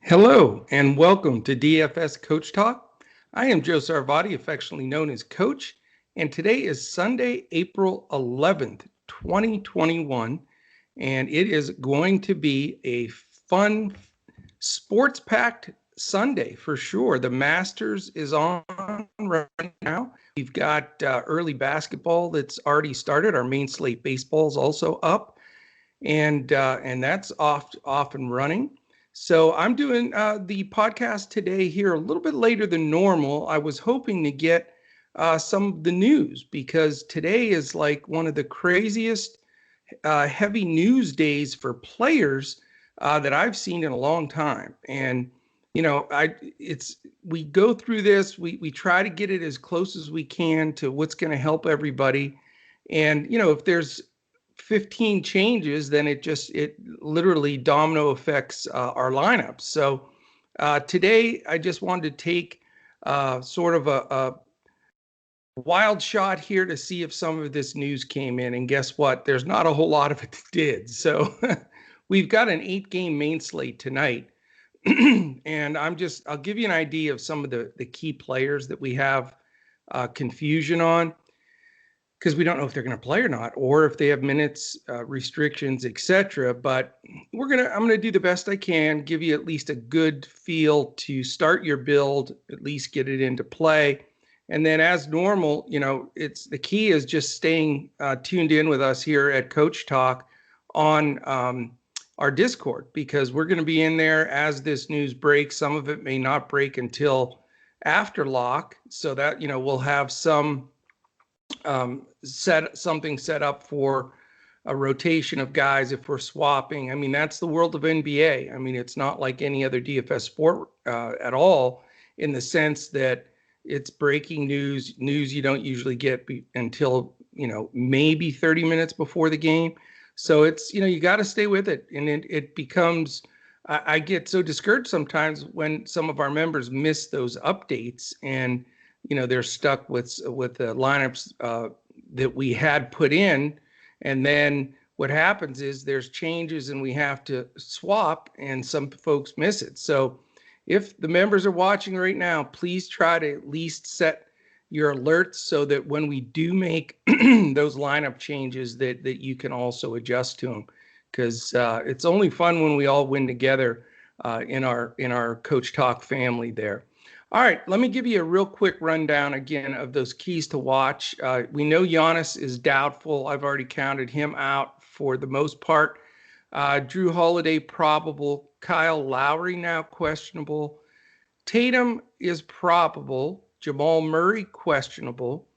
Hello and welcome to DFS Coach Talk. I am Joe Sarvati, affectionately known as Coach, and today is Sunday, April 11th, 2021, and it is going to be a fun, sports-packed Sunday for sure. The Masters is on right now. We've got early basketball that's already started. Our main slate baseball is also up, and that's off and running. So I'm doing the podcast today here a little bit later than normal. I was hoping to get some of the news because today is like one of the craziest heavy news days for players that I've seen in a long time. And we go through this. We try to get it as close as we can to what's going to help everybody. And if there's 15 changes, then it literally domino affects our lineups. So today I just wanted to take sort of a wild shot here to see if some of this news came in. And guess what? There's not a whole lot of it that did. So we've got an 8-game main slate tonight. And I'll give you an idea of some of the key players that we have confusion on, because we don't know if they're going to play or not, or if they have minutes restrictions, etc. But I'm going to do the best I can, give you at least a good feel to start your build, at least get it into play. And then as normal, it's the key is just staying tuned in with us here at Coach Talk on our Discord, because we're going to be in there as this news breaks. Some of it may not break until after lock, so that, we'll have some set up for a rotation of guys if we're swapping. I mean, that's the world of NBA. I mean, it's not like any other DFS sport at all, in the sense that it's breaking news you don't usually get until, maybe 30 minutes before the game. So it's, you got to stay with it. And it becomes, I get so discouraged sometimes when some of our members miss those updates, and they're stuck with the lineups that we had put in. And then what happens is there's changes and we have to swap, and some folks miss it. So if the members are watching right now, please try to at least set your alerts so that when we do make those lineup changes that you can also adjust to them, because it's only fun when we all win together in our Coach Talk family there. All right, let me give you a real quick rundown again of those keys to watch. We know Giannis is doubtful. I've already counted him out for the most part. Drew Holiday probable. Kyle Lowry now questionable. Tatum is probable. Jamal Murray questionable.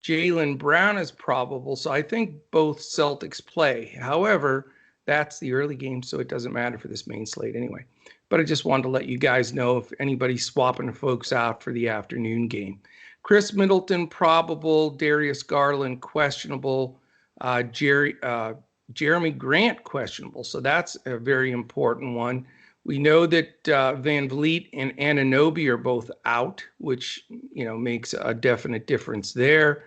Jaylen Brown is probable. So I think both Celtics play. However, that's the early game, so it doesn't matter for this main slate anyway. But I just wanted to let you guys know if anybody's swapping folks out for the afternoon game. Chris Middleton probable. Darius Garland questionable. Jeremy Grant questionable. So that's a very important one. We know that Van Vliet and Anunoby are both out, which makes a definite difference there.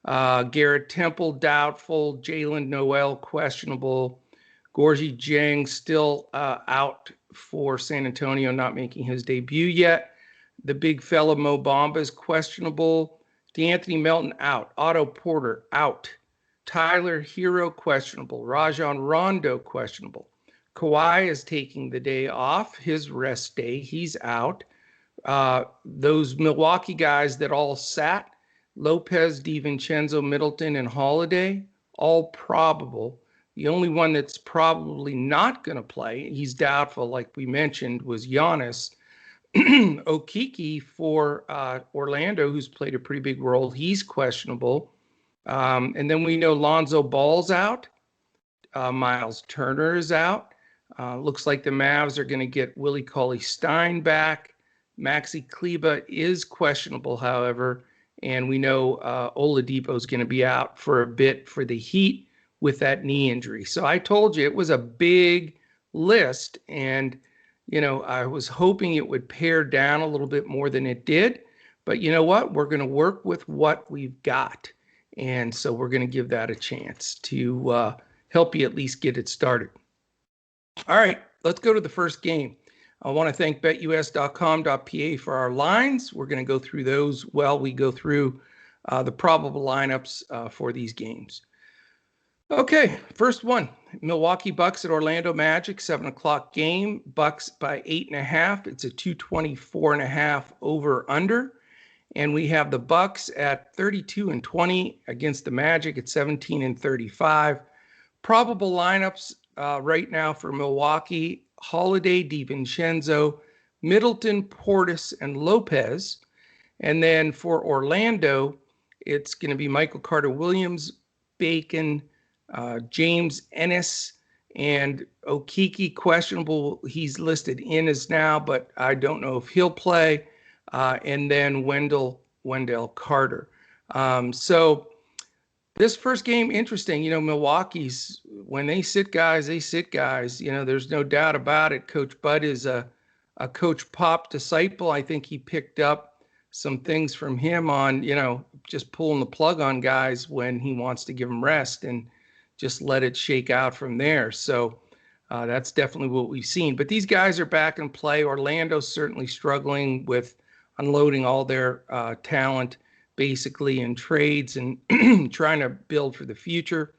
Garrett Temple doubtful. Jalen Noel questionable. Gorgie Jang still out for San Antonio, not making his debut yet. The big fella Mo Bamba is questionable. DeAnthony Melton out. Otto Porter out. Tyler Hero questionable. Rajon Rondo questionable. Kawhi is taking the day off, his rest day. He's out. Those Milwaukee guys that all sat, Lopez, DiVincenzo, Middleton, and Holiday, all probable. The only one that's probably not going to play, he's doubtful, like we mentioned, was Giannis. Okeke for Orlando, who's played a pretty big role, he's questionable. And then we know Lonzo Ball's out. Miles Turner is out. Looks like the Mavs are going to get Willie Cauley-Stein back. Maxi Kleber is questionable, however. And we know Oladipo is going to be out for a bit for the Heat with that knee injury. So I told you it was a big list, and I was hoping it would pare down a little bit more than it did, but you know what, we're going to work with what we've got, and so we're going to give that a chance to help you at least get it started. All right, let's go to the first game. I want to thank betus.com.pa for our lines. We're going to go through those while we go through the probable lineups for these games. Okay, first one, Milwaukee Bucks at Orlando Magic, 7 o'clock game. Bucks by 8.5. It's a 224.5 over under. And we have the Bucks at 32-20 against the Magic at 17-35. Probable lineups right now for Milwaukee: Holiday, DiVincenzo, Middleton, Portis, and Lopez. And then for Orlando, it's going to be Michael Carter-Williams, Bacon, James Ennis, and Okeke questionable. He's listed in as now, but I don't know if he'll play. And then Wendell Carter. So this first game, interesting. Milwaukee's, when they sit guys, they sit guys. There's no doubt about it. Coach Bud is a Coach Pop disciple. I think he picked up some things from him on, just pulling the plug on guys when he wants to give them rest and just let it shake out from there. So that's definitely what we've seen. But these guys are back in play. Orlando's certainly struggling with unloading all their talent basically in trades and trying to build for the future.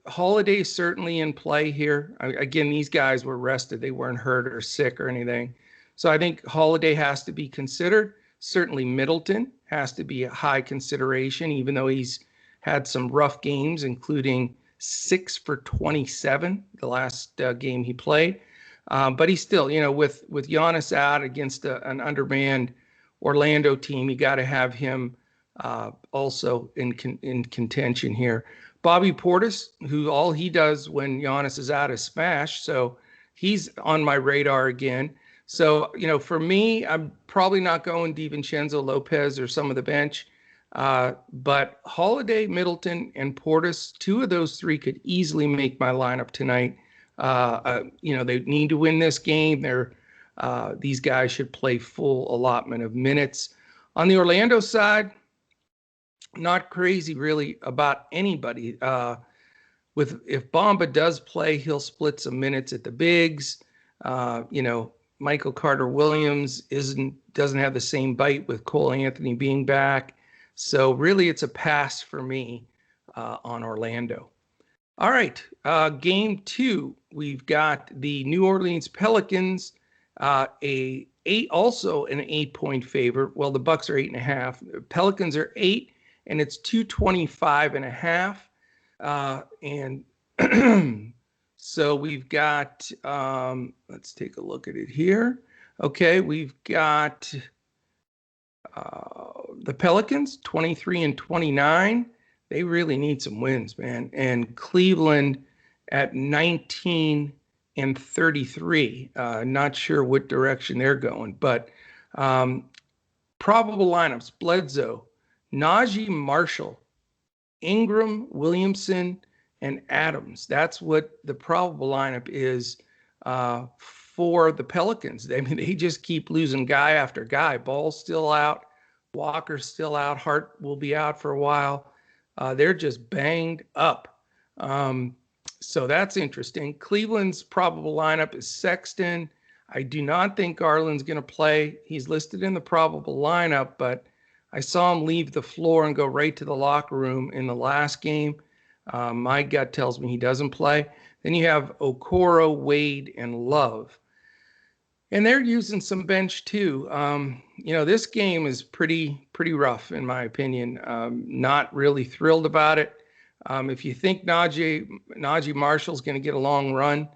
Holiday's certainly in play here. Again, these guys were rested. They weren't hurt or sick or anything. So I think Holiday has to be considered. Certainly Middleton has to be a high consideration, even though he's had some rough games, including 6 for 27 the last game he played. But he's still, with Giannis out against an undermanned Orlando team, you got to have him also in contention here. Bobby Portis, who all he does when Giannis is out is smash, so he's on my radar again. So, for me, I'm probably not going DiVincenzo, Lopez, or some of the bench. But Holiday, Middleton, and Portis, 2 of those 3 could easily make my lineup tonight. They need to win this game. These guys should play full allotment of minutes. On the Orlando side, not crazy really about anybody. If Bamba does play, he'll split some minutes at the bigs. Michael Carter-Williams doesn't have the same bite with Cole Anthony being back. So really, it's a pass for me on Orlando. All right, game 2, we've got the New Orleans Pelicans, also an 8-point favorite. Well, the Bucks are 8.5. Pelicans are 8, and it's 225.5. And so we've got, let's take a look at it here. Okay, we've got the Pelicans, 23-29. They really need some wins, man. And Cleveland at 19-33. Not sure what direction they're going, but probable lineups: Bledsoe, Najee Marshall, Ingram, Williamson, and Adams. That's what the probable lineup is for the Pelicans. I mean, they just keep losing guy after guy. Ball's still out. Walker's still out. Hart will be out for a while. They're just banged up. So that's interesting. Cleveland's probable lineup is Sexton. I do not think Garland's going to play. He's listed in the probable lineup, but I saw him leave the floor and go right to the locker room in the last game. My gut tells me he doesn't play. Then you have Okoro, Wade, and Love. And they're using some bench too. This game is pretty rough in my opinion. Not really thrilled about it. If you think Najee Marshall's going to get a long run,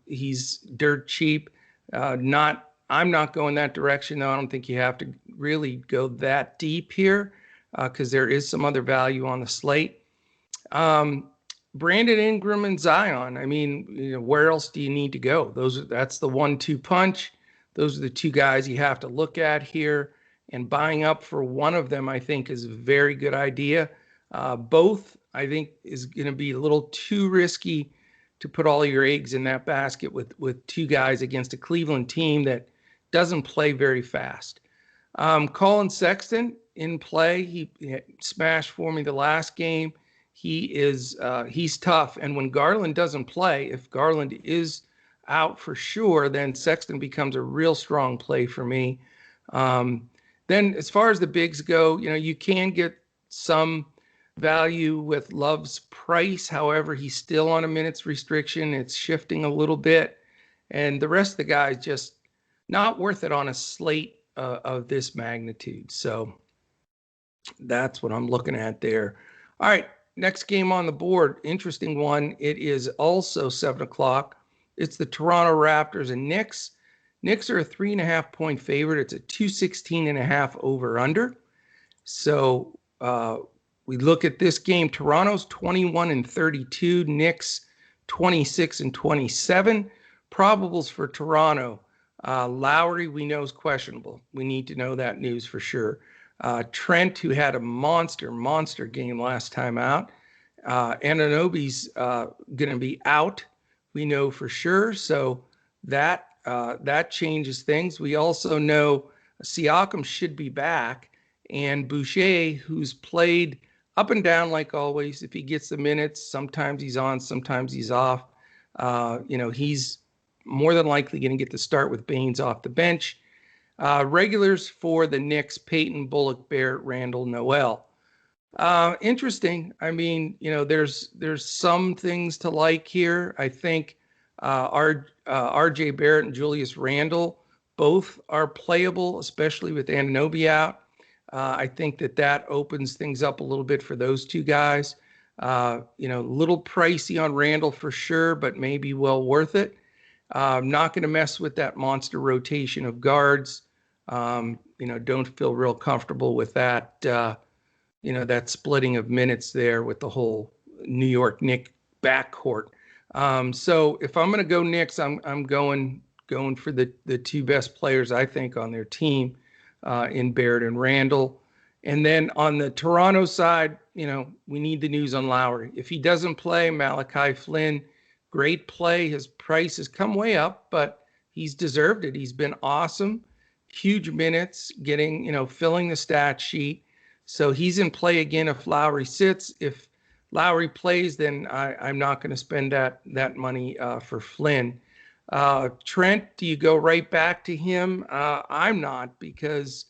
he's dirt cheap. I'm not going that direction though. I don't think you have to really go that deep here because there is some other value on the slate. Brandon Ingram and Zion. I mean, where else do you need to go? That's the 1-2 punch. Those are the 2 guys you have to look at here. And buying up for one of them, I think, is a very good idea. Both, I think, is going to be a little too risky to put all your eggs in that basket with 2 guys against a Cleveland team that doesn't play very fast. Colin Sexton in play. He smashed for me the last game. He's tough. And when Garland doesn't play, if Garland is out for sure, then Sexton becomes a real strong play for me. Then as far as the bigs go, you can get some value with Love's price. However, he's still on a minutes restriction. It's shifting a little bit. And the rest of the guys just not worth it on a slate of this magnitude. So that's what I'm looking at there. All right, next game on the board, interesting one. It is also 7 o'clock. It's the Toronto Raptors and Knicks. Knicks are a 3.5-point favorite. It's a 216.5 over under. So we look at this game. Toronto's 21-32. Knicks 26-27. Probables for Toronto. Lowry, we know, is questionable. We need to know that news for sure. Trent, who had a monster game last time out. Anunoby's going to be out, we know for sure. So that changes things. We also know Siakam should be back. And Boucher, who's played up and down like always, if he gets the minutes, sometimes he's on, sometimes he's off. He's more than likely going to get the start with Baines off the bench. Regulars for the Knicks: Peyton, Bullock, Barrett, Randall, Noel. Interesting. I mean, there's some things to like here. I think RJ Barrett and Julius Randle both are playable, especially with Anunoby out. I think that opens things up a little bit for those two guys. A little pricey on Randall for sure, but maybe well worth it. I'm not going to mess with that monster rotation of guards. Don't feel real comfortable with that, that splitting of minutes there with the whole New York Knicks backcourt. So if I'm going to go Knicks, I'm going for the two best players I think on their team, in Barrett and Randall. And then on the Toronto side, we need the news on Lowry. If he doesn't play, Malachi Flynn, great play. His price has come way up, but he's deserved it. He's been awesome. Huge minutes, getting, filling the stat sheet. So he's in play again if Lowry sits. If Lowry plays, then I'm not going to spend that money for Flynn. Trent, do you go right back to him? I'm not, because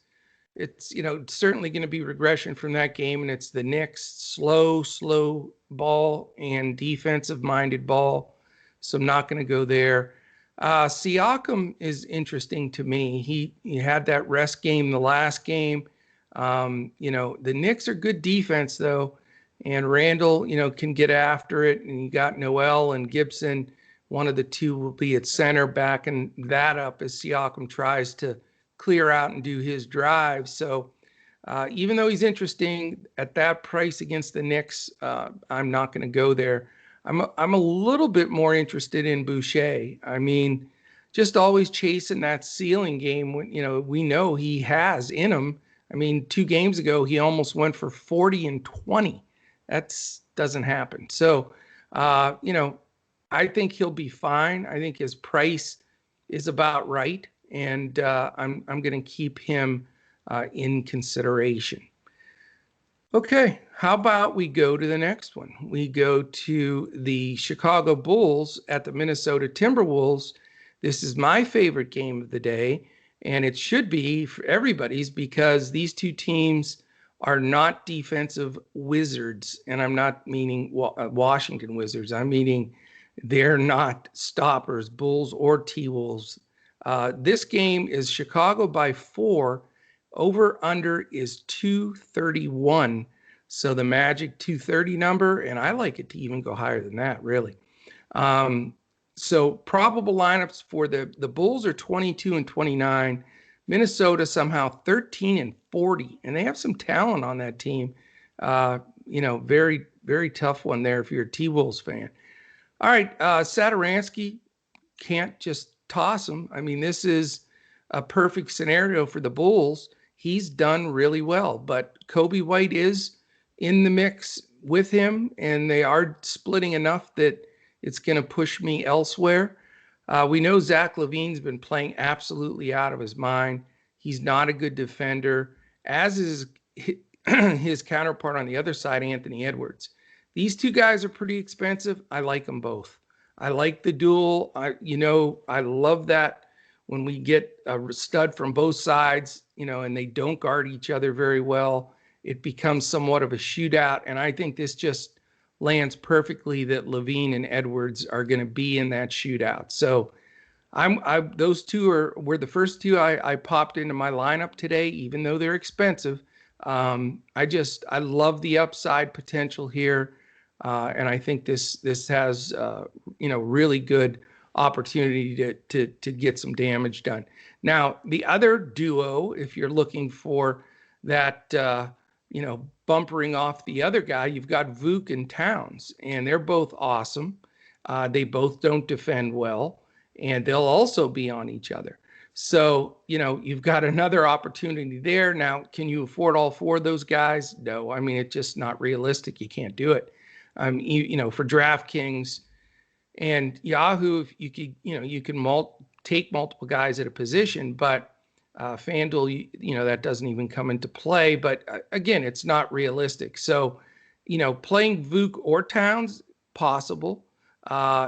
it's, certainly going to be regression from that game, and it's the Knicks slow ball and defensive-minded ball. So I'm not going to go there. Siakam is interesting to me. He had that rest game the last game. The Knicks are good defense, though, and Randall, can get after it. And you got Noel and Gibson. One of the two will be at center, backing that up as Siakam tries to clear out and do his drive. So even though he's interesting at that price against the Knicks, I'm not going to go there. I'm a little bit more interested in Boucher. I mean, just always chasing that ceiling game when, we know he has in him. I mean, 2 games ago, he almost went for 40 and 20. That doesn't happen. So, I think he'll be fine. I think his price is about right. And I'm going to keep him in consideration. Okay, how about we go to the next one? We go to the Chicago Bulls at the Minnesota Timberwolves. This is my favorite game of the day, and it should be for everybody's, because these two teams are not defensive wizards, and I'm not meaning Washington Wizards. I'm meaning they're not stoppers, Bulls or T-Wolves. This game is Chicago by 4. Over under is 231. So the magic 230 number, and I like it to even go higher than that, really. So probable lineups for the Bulls are 22-29. Minnesota somehow 13-40, and they have some talent on that team. Very, very tough one there if you're a T-Wolves fan. All right, Satoransky, can't just toss him. I mean, this is a perfect scenario for the Bulls. He's done really well, but Kobe White is in the mix with him, and they are splitting enough that it's going to push me elsewhere. We know Zach LaVine's been playing absolutely out of his mind. He's not a good defender, as is his counterpart on the other side, Anthony Edwards. These two guys are pretty expensive. I like them both. I like the duel. I love that when we get a stud from both sides, and they don't guard each other very well. It becomes somewhat of a shootout, and I think this just lands perfectly that Levine and Edwards are going to be in that shootout. So those two were the first two I popped into my lineup today, even though they're expensive. I love the upside potential here, and I think this has really good opportunity to get some damage done. Now the other duo, if you're looking for that, bumpering off the other guy, you've got Vuk and Towns, and they're both awesome. They both don't defend well, and they'll also be on each other. So, you've got another opportunity there. Now, can you afford all four of those guys? No, I mean, it's just not realistic. You can't do it. For DraftKings and Yahoo, you can take multiple guys at a position, but FanDuel, that doesn't even come into play. But again, it's not realistic. So, playing Vuk or Towns, possible.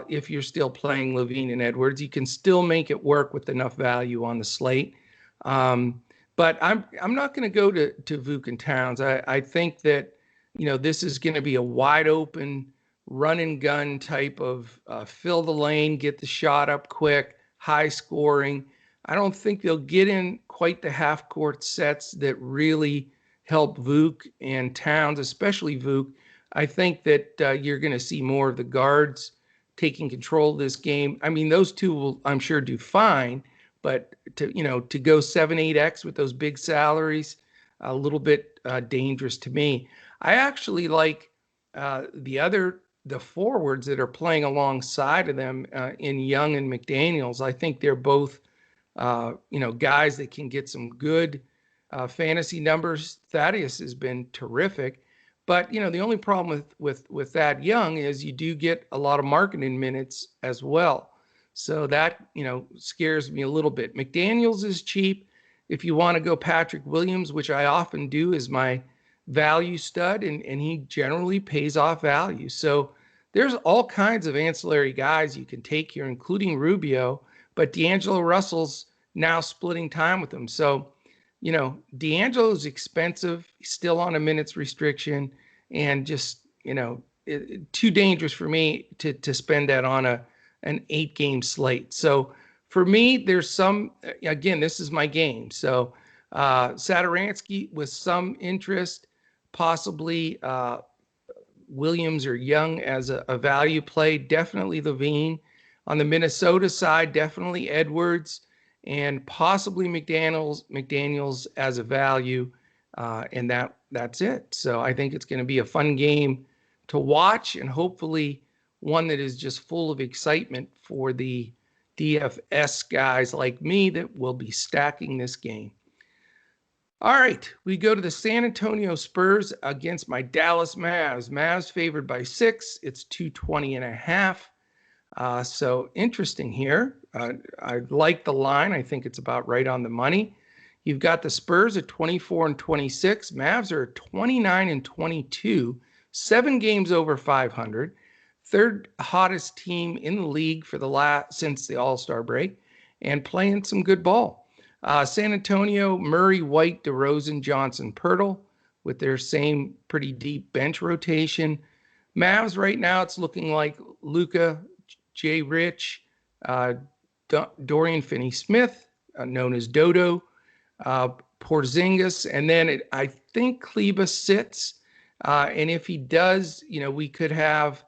If you're still playing Levine and Edwards, you can still make it work with enough value on the slate. But I'm not going to go to Vuk and Towns. I think that this is going to be a wide open run and gun type of fill the lane, get the shot up quick, high scoring. I don't think they'll get in quite the half court sets that really help Vuk and Towns, especially Vuk. I think that you're going to see more of the guards taking control of this game. I mean, those two will, I'm sure, do fine, but to go 7-8x with those big salaries, a little bit dangerous to me. I actually like the forwards that are playing alongside of them in Young and McDaniels. I think they're both guys that can get some good fantasy numbers. Thaddeus has been terrific. But, the only problem with that Young is you do get a lot of marketing minutes as well. So that, scares me a little bit. McDaniels is cheap. If you want to go Patrick Williams, which I often do as my value stud, and he generally pays off value. So there's all kinds of ancillary guys you can take here, including Rubio, but D'Angelo Russell's now splitting time with him. So, D'Angelo's expensive, still on a minutes restriction, and just, too dangerous for me to spend that on an 8-game slate. So for me, there's some, again, this is my game. So Satoransky with some interest, possibly Williams or Young as a value play, definitely Levine. On the Minnesota side, definitely Edwards, and possibly McDaniels as a value, and that's it. So I think it's going to be a fun game to watch, and hopefully one that is just full of excitement for the DFS guys like me that will be stacking this game. All right, we go to the San Antonio Spurs against my Dallas Mavs. Mavs favored by 6. It's 220.5. So interesting here. I like the line. I think it's about right on the money. You've got the Spurs at 24-26. Mavs are 29-22, 7 games over 500. Third hottest team in the league for since the All-Star break, and playing some good ball. San Antonio, Murray, White, DeRozan, Johnson, Pirtle, with their same pretty deep bench rotation. Mavs right now, it's looking like Luka, Jay Rich, Dorian Finney-Smith, known as Dodo, Porzingis, and then I think Kleba sits. And if he does, we could have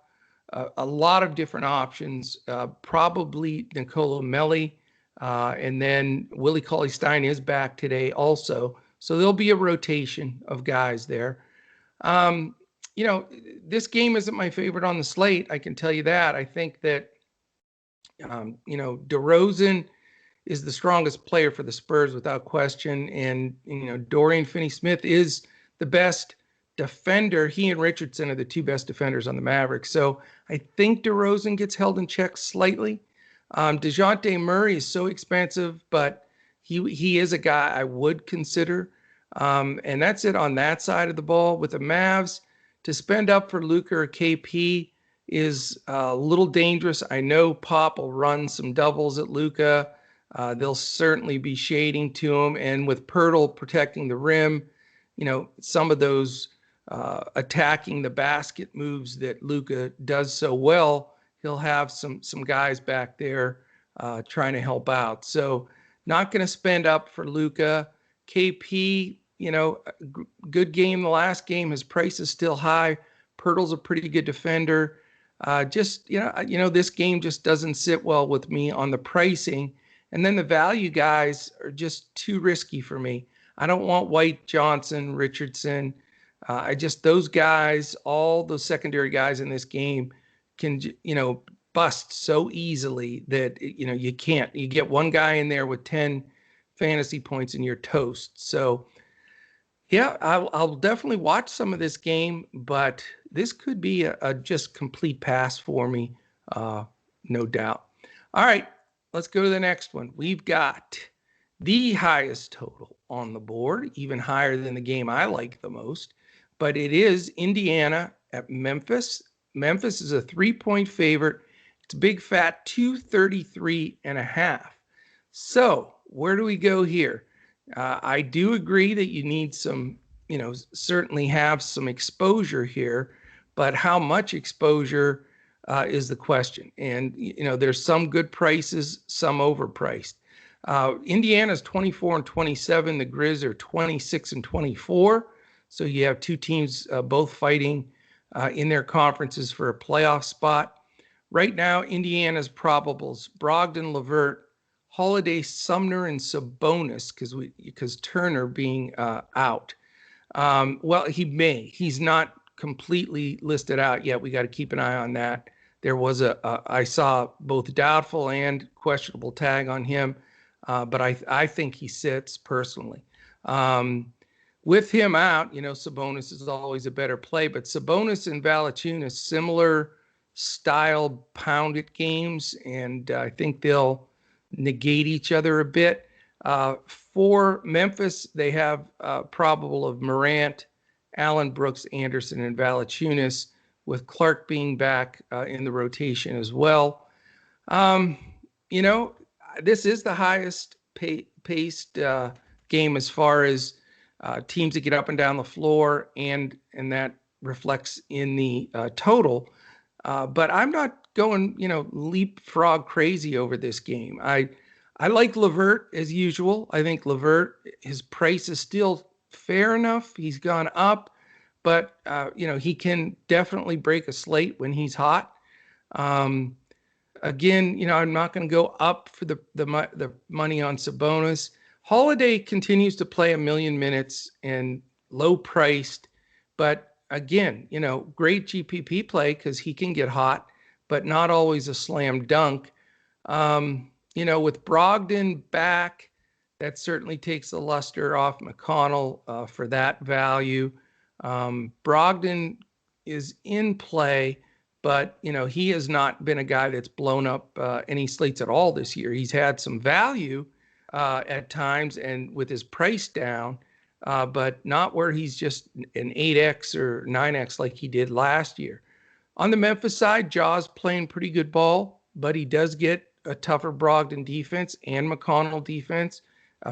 a lot of different options, probably Nicola Melli, and then Willie Cauley-Stein is back today also. So there'll be a rotation of guys there. This game isn't my favorite on the slate. I can tell you that. I think that, DeRozan is the strongest player for the Spurs without question. And, Dorian Finney-Smith is the best defender. He and Richardson are the two best defenders on the Mavericks. So I think DeRozan gets held in check slightly. DeJounte Murray is so expensive, but he is a guy I would consider. And that's it on that side of the ball. With the Mavs, to spend up for Luka or KP, is a little dangerous. I know Pop will run some doubles at Luka. They'll certainly be shading to him. And with Pirtle protecting the rim, some of those attacking the basket moves that Luka does so well, he'll have some guys back there trying to help out. So not going to spend up for Luka. KP, good game the last game. His price is still high. Pirtle's a pretty good defender. This game just doesn't sit well with me on the pricing. And then the value guys are just too risky for me. I don't want White, Johnson, Richardson. Those guys, all those secondary guys in this game can, bust so easily that, you can't. You get one guy in there with 10 fantasy points and you're toast. So, yeah, I'll definitely watch some of this game, but this could be a just complete pass for me, no doubt. All right, let's go to the next one. We've got the highest total on the board, even higher than the game I like the most, but it is Indiana at Memphis. Memphis is a 3-point favorite. It's a big fat 233.5. So where do we go here? I do agree that you need some, certainly have some exposure here, but how much exposure is the question. And, there's some good prices, some overpriced. Indiana's 24-27. The Grizz are 26-24. So you have two teams both fighting in their conferences for a playoff spot. Right now, Indiana's probables: Brogdon, LeVert, Holiday, Sumner, and Sabonis, because Turner being out. He's not completely listed out yet. We got to keep an eye on that. There was I saw both doubtful and questionable tag on him, but I think he sits personally. With him out, Sabonis is always a better play, but Sabonis and Valanciunas, similar style pounded games, and I think they'll negate each other a bit. For Memphis, they have probable of Morant, Allen, Brooks, Anderson, and Valanciunas, with Clark being back in the rotation as well. This is the highest paced game as far as teams that get up and down the floor, and that reflects in the total. But I'm not going, leapfrog crazy over this game. I like LeVert as usual. I think LeVert, his price is still fair enough. He's gone up, but he can definitely break a slate when he's hot. Again, I'm not going to go up for the money on Sabonis. Holiday continues to play 1 million minutes and low priced, but again, great GPP play because he can get hot, but not always a slam dunk. With Brogdon back, that certainly takes the luster off McConnell for that value. Brogdon is in play, but, he has not been a guy that's blown up any slates at all this year. He's had some value at times and with his price down, but not where he's just an 8X or 9X like he did last year. On the Memphis side, Jaw's playing pretty good ball, but he does get a tougher Brogdon defense and McConnell defense,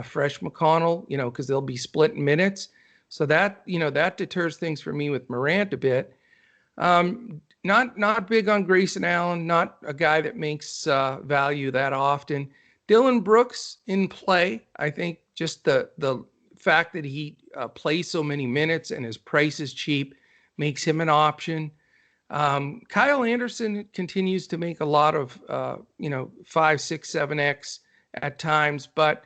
fresh McConnell, because they'll be splitting minutes. So that, that deters things for me with Morant a bit. Not big on Grayson Allen, not a guy that makes value that often. Dylan Brooks in play. I think just the fact that he plays so many minutes and his price is cheap makes him an option. Kyle Anderson continues to make a lot of 5, 6, 7X at times, but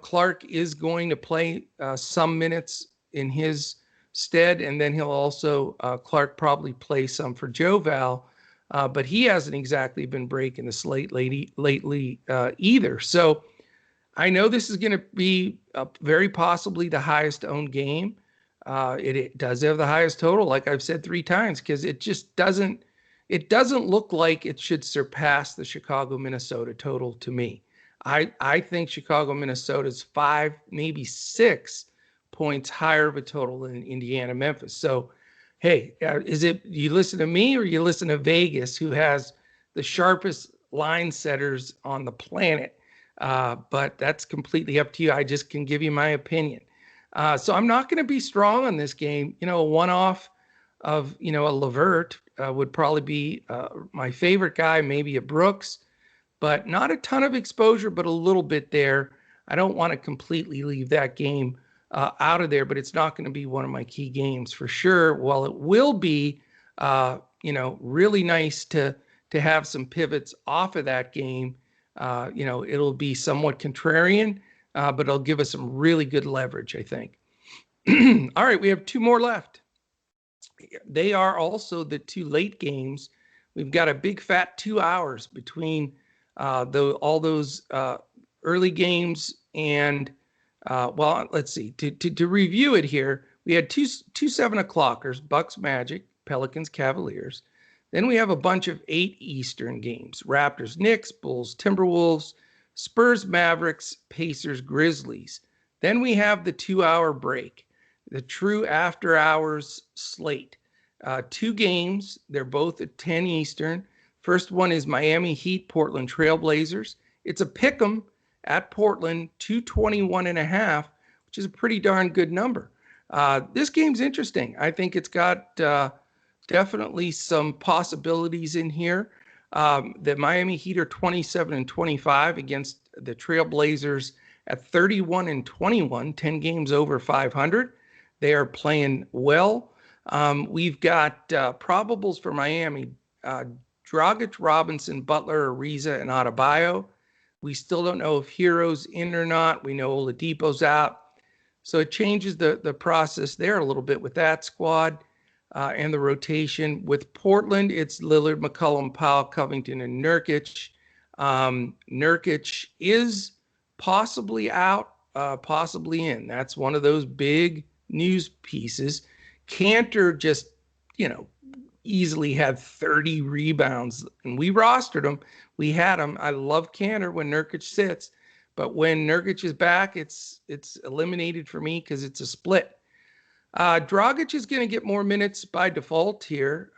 Clark is going to play some minutes in his stead, and then he'll also Clark probably play some for Joe Val. But he hasn't exactly been breaking the slate lately either. So I know this is going to be very possibly the highest owned game. It does have the highest total, like I've said 3 times, because it just doesn't look like it should surpass the Chicago-Minnesota total to me. I think Chicago-Minnesota's 5, maybe 6 points higher of a total than Indiana-Memphis. So Hey, is it you listen to me or you listen to Vegas, who has the sharpest line setters on the planet? But that's completely up to you. I just can give you my opinion. So I'm not going to be strong on this game. A one-off of a Levert would probably be my favorite guy, maybe a Brooks, but not a ton of exposure, but a little bit there. I don't want to completely leave that game out of there, but it's not going to be one of my key games for sure. While it will be, really nice to have some pivots off of that game. It'll be somewhat contrarian, but it'll give us some really good leverage, I think. All right, we have two more left. They are also the two late games. We've got a big fat 2 hours between all those early games and let's see. To review it here, we had two 7 o'clockers: Bucks, Magic, Pelicans, Cavaliers. Then we have a bunch of 8 Eastern games: Raptors, Knicks, Bulls, Timberwolves, Spurs, Mavericks, Pacers, Grizzlies. Then we have the 2 hour break, the true after hours slate. 2 games. They're both at 10 Eastern. First one is Miami Heat, Portland Trailblazers. It's a pick 'em at Portland, 221.5, which is a pretty darn good number. This game's interesting. I think it's got definitely some possibilities in here. The Miami Heat are 27-25 against the Trailblazers at 31-21, 10 games over 500. They are playing well. We've got probables for Miami: Dragic, Robinson, Butler, Ariza, and Adebayo. We still don't know if Hero's in or not. We know Oladipo's out. So it changes the process there a little bit with that squad and the rotation. With Portland, it's Lillard, McCollum, Powell, Covington, and Nurkic. Nurkic is possibly out, possibly in. That's one of those big news pieces. Cantor just, easily had 30 rebounds, and we rostered him. We had him. I love Cantor when Nurkic sits, but when Nurkic is back, it's eliminated for me because it's a split. Dragic is going to get more minutes by default here.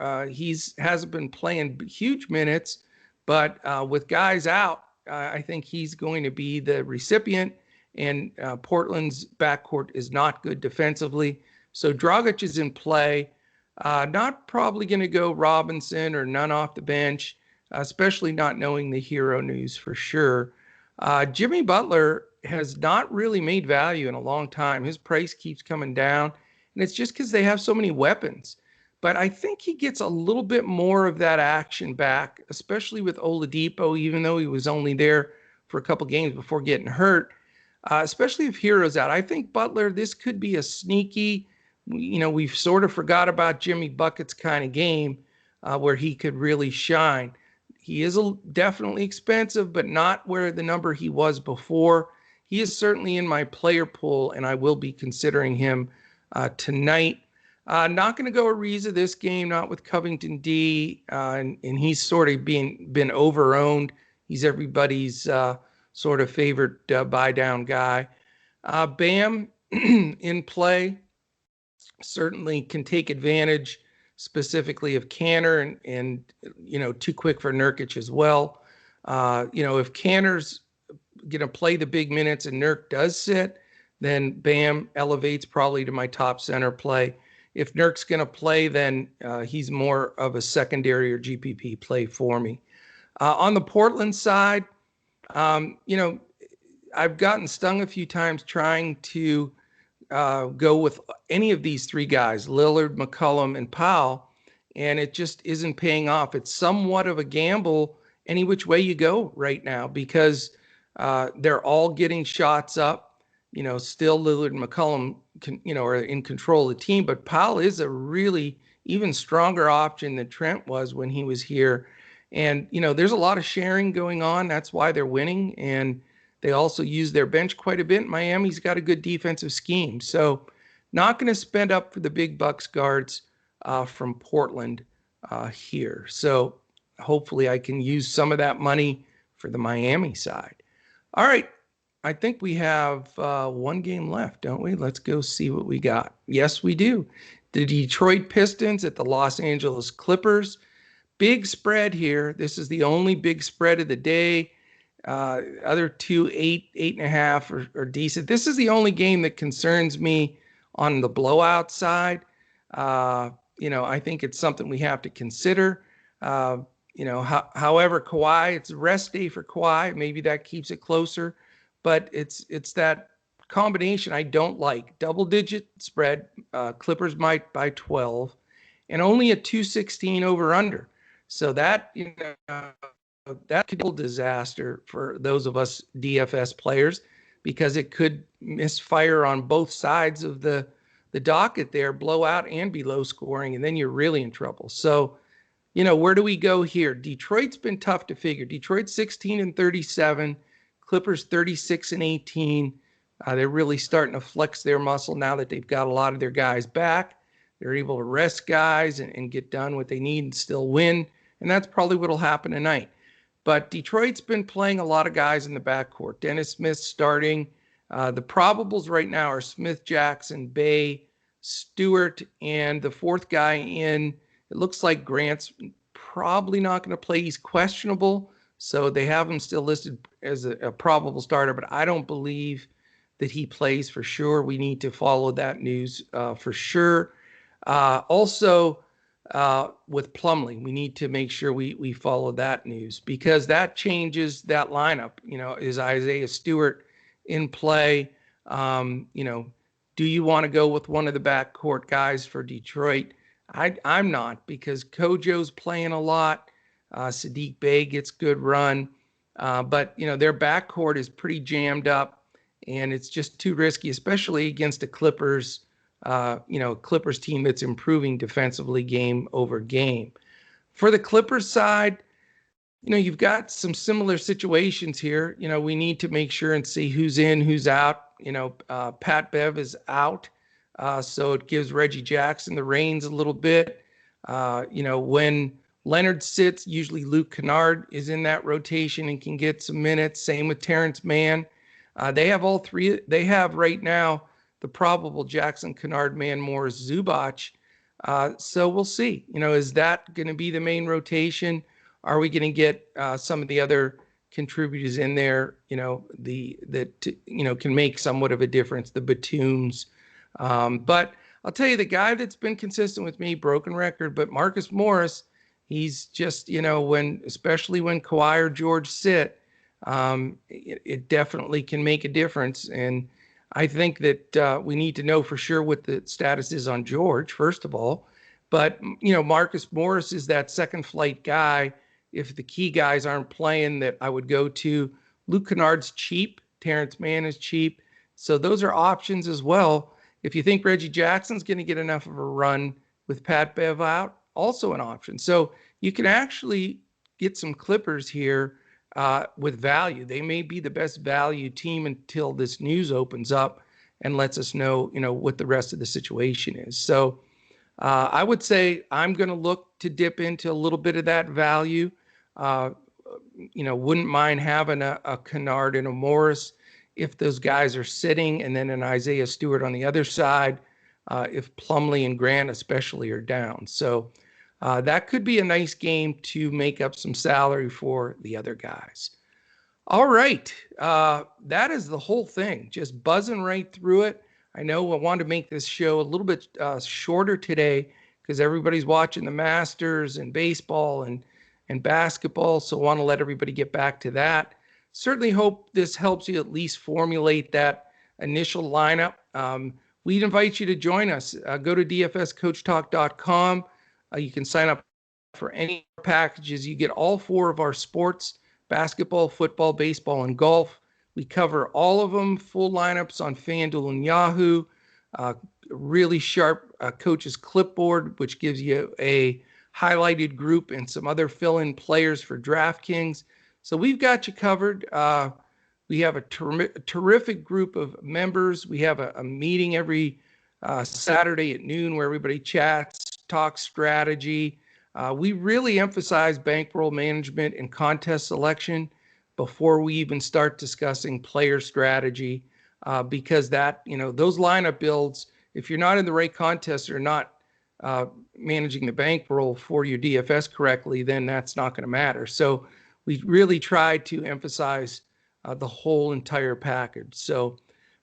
Hasn't been playing huge minutes, but with guys out, I think he's going to be the recipient, and Portland's backcourt is not good defensively. So Dragic is in play. Not probably going to go Robinson or none off the bench, especially not knowing the Hero news for sure. Jimmy Butler has not really made value in a long time. His price keeps coming down, and it's just because they have so many weapons. But I think he gets a little bit more of that action back, especially with Oladipo, even though he was only there for a couple games before getting hurt, especially if Hero's out. I think Butler, this could be a sneaky, we've sort of forgot about Jimmy Buckets kind of game where he could really shine. He is definitely expensive, but not where the number he was before. He is certainly in my player pool, and I will be considering him tonight. Not going to go Ariza this game, not with Covington D, and he's sort of been over-owned. He's everybody's sort of favorite buy-down guy. Bam in play. Certainly can take advantage specifically of Cantor and too quick for Nurkic as well. If Cantor's going to play the big minutes and Nurk does sit, then Bam elevates probably to my top center play. If Nurk's going to play, then he's more of a secondary or GPP play for me. On the Portland side, I've gotten stung a few times trying to go with any of these 3 guys, Lillard, McCollum, and Powell, and it just isn't paying off. It's somewhat of a gamble any which way you go right now because they're all getting shots up. Still Lillard and McCollum are in control of the team, but Powell is a really even stronger option than Trent was when he was here. And, there's a lot of sharing going on. That's why they're winning. And they also use their bench quite a bit. Miami's got a good defensive scheme. So not going to spend up for the big Bucks guards from Portland here. So hopefully I can use some of that money for the Miami side. All right. I think we have one game left, don't we? Let's go see what we got. Yes, we do. The Detroit Pistons at the Los Angeles Clippers. Big spread here. This is the only big spread of the day. Other two, 8.5 are decent. This is the only game that concerns me on the blowout side. I think it's something we have to consider. However, Kawhi, it's a rest day for Kawhi. Maybe that keeps it closer, but it's that combination I don't like. Double-digit spread, Clippers might by 12, and only a 216 over/under. So that that could be a disaster for those of us DFS players, because it could misfire on both sides of the docket there, blow out and be low scoring, and then you're really in trouble. So, where do we go here? Detroit's been tough to figure. Detroit's 16-37, Clippers 36-18. They're really starting to flex their muscle now that they've got a lot of their guys back. They're able to rest guys and get done what they need and still win. And that's probably what will happen tonight. But Detroit's been playing a lot of guys in the backcourt. Dennis Smith starting. The probables right now are Smith, Jackson, Bay, Stewart, and the fourth guy in, it looks like Grant's probably not going to play. He's questionable. So they have him still listed as a probable starter, but I don't believe that he plays for sure. We need to follow that news for sure. Also, with Plumlee, we need to make sure we follow that news, because that changes that lineup. Is Isaiah Stewart in play? Do you want to go with one of the backcourt guys for Detroit? I'm not, because Kojo's playing a lot. Sadiq Bey gets good run. But their backcourt is pretty jammed up, and it's just too risky, especially against a Clippers team that's improving defensively game over game. For the Clippers side, you've got some similar situations here. We need to make sure and see who's in, who's out. Pat Bev is out, so it gives Reggie Jackson the reins a little bit. When Leonard sits, usually Luke Kennard is in that rotation and can get some minutes. Same with Terrence Mann. They have all three. They have right now the probable Jackson, Kennard, Mann, Morris, Zubac. So we'll see. Is that going to be the main rotation? Are we going to get some of the other contributors in there? That can make somewhat of a difference. The Batums. But I'll tell you, the guy that's been consistent with me, broken record, but Marcus Morris. He's just, especially when Kawhi or George sit, it definitely can make a difference. And I think that we need to know for sure what the status is on George, first of all. But, Marcus Morris is that second flight guy. If the key guys aren't playing, that I would go to. Luke Kennard's cheap. Terrence Mann is cheap. So those are options as well. If you think Reggie Jackson's going to get enough of a run with Pat Bev out, also an option. So you can actually get some Clippers here with value. They may be the best value team until this news opens up and lets us know, what the rest of the situation is. So I would say I'm going to look to dip into a little bit of that value. Wouldn't mind having a Kennard and a Morris if those guys are sitting, and then an Isaiah Stewart on the other side if Plumlee and Grant especially are down. So that could be a nice game to make up some salary for the other guys. All right. That is the whole thing. Just buzzing right through it. I know I wanted to make this show a little bit shorter today because everybody's watching the Masters and baseball and basketball. So I want to let everybody get back to that. Certainly hope this helps you at least formulate that initial lineup. We'd invite you to join us. Go to dfscoachtalk.com. You can sign up for any packages. You get all four of our sports: basketball, football, baseball, and golf. We cover all of them, full lineups on FanDuel and Yahoo. Really sharp coach's clipboard, which gives you a highlighted group and some other fill-in players for Draftkings. So we've got you covered. We have a terrific group of members. We have a meeting every Saturday at noon where everybody chats, talks strategy. We really emphasize bankroll management and contest selection before we even start discussing player strategy, because that, those lineup builds, if you're not in the right contest or not managing the bankroll for your DFS correctly, then that's not going to matter. So we really try to emphasize the whole entire package. So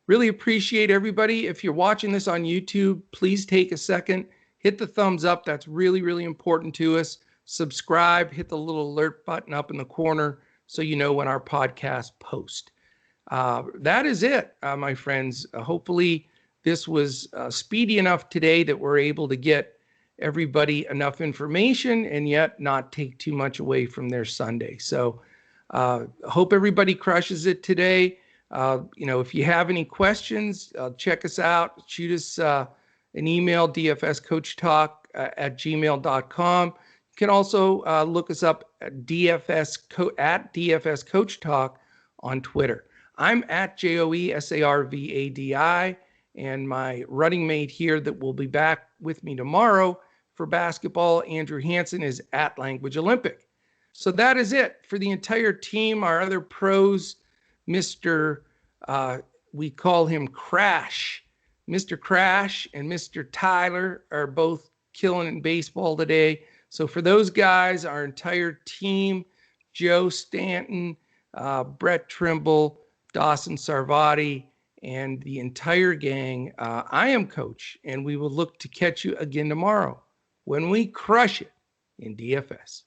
really appreciate everybody. If you're watching this on YouTube, please take a second, hit the thumbs up. That's really, really important to us. Subscribe, hit the little alert button up in the corner so you know when our podcast posts. That is it, my friends. Hopefully this was speedy enough today that we're able to get everybody enough information and yet not take too much away from their Sunday. So hope everybody crushes it today. If you have any questions, check us out. Shoot us an email, dfscoachtalk@gmail.com. You can also look us up at DFS Coach Talk on Twitter. I'm at JOESARVADI, and my running mate here that will be back with me tomorrow for basketball, Andrew Hansen, is at Language Olympic. So that is it for the entire team. Our other pros, Mr. We call him Crash. Mr. Crash and Mr. Tyler are both killing in baseball today. So for those guys, our entire team, Joe Stanton, Brett Trimble, Dawson Sarvati, and the entire gang, I am Coach, and we will look to catch you again tomorrow when we crush it in DFS.